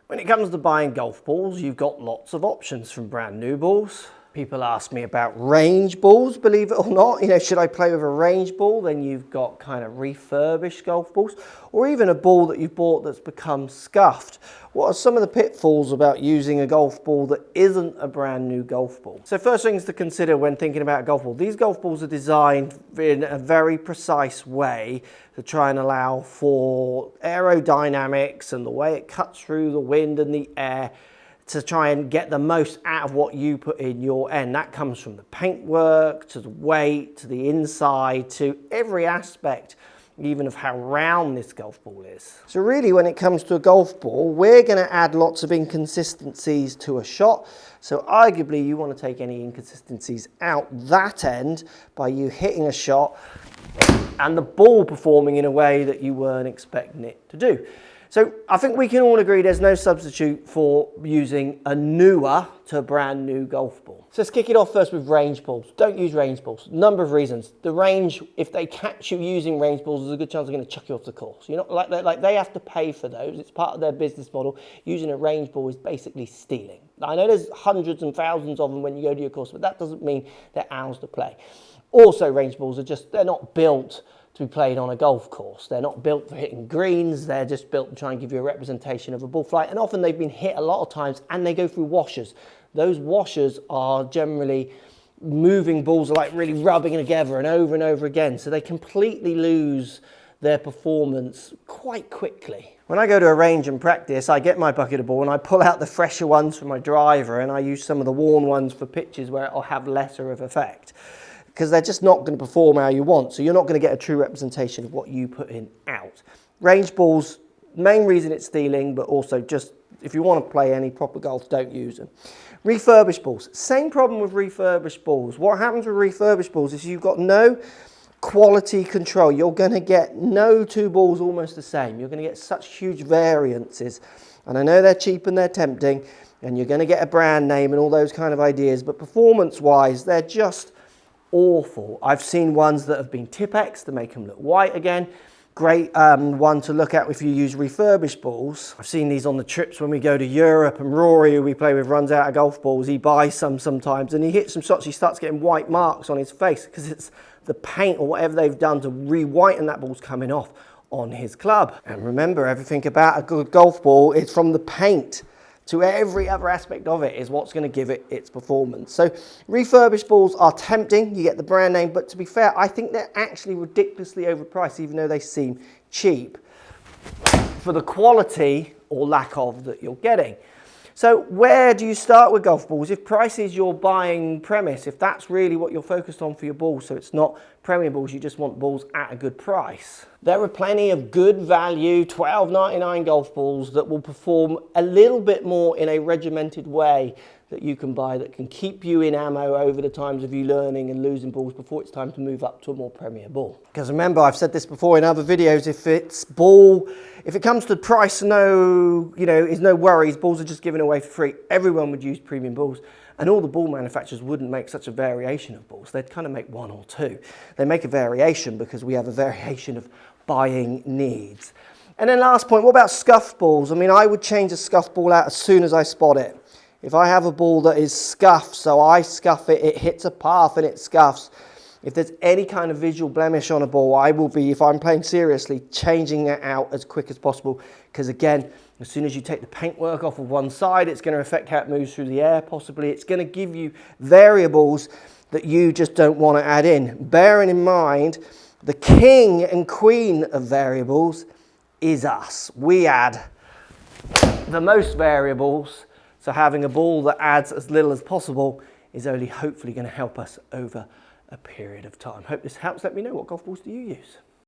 When it comes to buying golf balls, you've got lots of options from brand new balls. People ask me about range balls, believe it or not. You know, should I play with a range ball? Then you've got kind of refurbished golf balls, or even a ball that you've bought that's become scuffed. What are some of the pitfalls about using a golf ball that isn't a brand new golf ball? So first things to consider when thinking about a golf ball, these golf balls are designed in a very precise way to try and allow for aerodynamics and the way it cuts through the wind and the air, to try and get the most out of what you put in your end. That comes from the paintwork, to the weight, to the inside, to every aspect, even of how round this golf ball is. So really, when it comes to a golf ball, we're gonna add lots of inconsistencies to a shot. So arguably, you wanna take any inconsistencies out that end by you hitting a shot and the ball performing in a way that you weren't expecting it to do. So I think we can all agree there's no substitute for using a newer to brand new golf ball. So let's kick it off first with range balls. Don't use range balls. Number of reasons. The range, if they catch you using range balls, there's a good chance they're going to chuck you off the course. You're not like they have to pay for those. It's part of their business model. Using a range ball is basically stealing. I know there's hundreds and thousands of them when you go to your course, but that doesn't mean they're ours to play. Also, range balls they're not built to be played on a golf course. They're not built for hitting greens. They're just built to try and give you a representation of a ball flight. And often they've been hit a lot of times and they go through washers. Those washers are generally moving balls, like really rubbing together and over again. So they completely lose their performance quite quickly. When I go to a range and practice, I get my bucket of ball and I pull out the fresher ones for my driver and I use some of the worn ones for pitches where it'll have lesser of effect, because they're just not going to perform how you want. So you're not going to get a true representation of what you put in out. Range balls, main reason it's stealing, but also just if you want to play any proper golf, don't use them. Refurbished balls, same problem with refurbished balls. What happens with refurbished balls is you've got no quality control. You're going to get no two balls almost the same. You're going to get such huge variances. And I know they're cheap and they're tempting, and you're going to get a brand name and all those kind of ideas, but performance-wise, they're just awful. I've seen ones that have been Tipex to make them look white again. Great one to look at if you use refurbished balls. I've seen these on the trips when we go to Europe, and Rory, who we play with, runs out of golf balls. He buys some sometimes and he hits some shots, he starts getting white marks on his face because it's the paint or whatever they've done to re-whiten that ball's coming off on his club. And remember, everything about a good golf ball is from the paint to every other aspect of it is what's going to give it its performance. So refurbished balls are tempting, you get the brand name, but to be fair, I think they're actually ridiculously overpriced, even though they seem cheap, for the quality or lack of that you're getting. So where do you start with golf balls? If price is your buying premise, if that's really what you're focused on for your balls, so it's not premium balls, you just want balls at a good price. There are plenty of good value $12.99 golf balls that will perform a little bit more in a regimented way that you can buy, that can keep you in ammo over the times of you learning and losing balls before it's time to move up to a more premier ball. Because remember, I've said this before in other videos, if it comes to price, is no worries, balls are just given away for free. Everyone would use premium balls, and all the ball manufacturers wouldn't make such a variation of balls. They'd kind of make one or two. They make a variation because we have a variation of buying needs. And then last point, what about scuffed balls? I mean, I would change a scuffed ball out as soon as I spot it. If I have a ball that is scuffed, so I scuff it, it hits a path and it scuffs. If there's any kind of visual blemish on a ball, I will be, if I'm playing seriously, changing it out as quick as possible. Because again, as soon as you take the paintwork off of one side, it's going to affect how it moves through the air, possibly. It's going to give you variables that you just don't want to add in. Bearing in mind, the king and queen of variables is us. We add the most variables. So having a ball that adds as little as possible is only hopefully going to help us over a period of time. Hope this helps. Let me know, what golf balls do you use?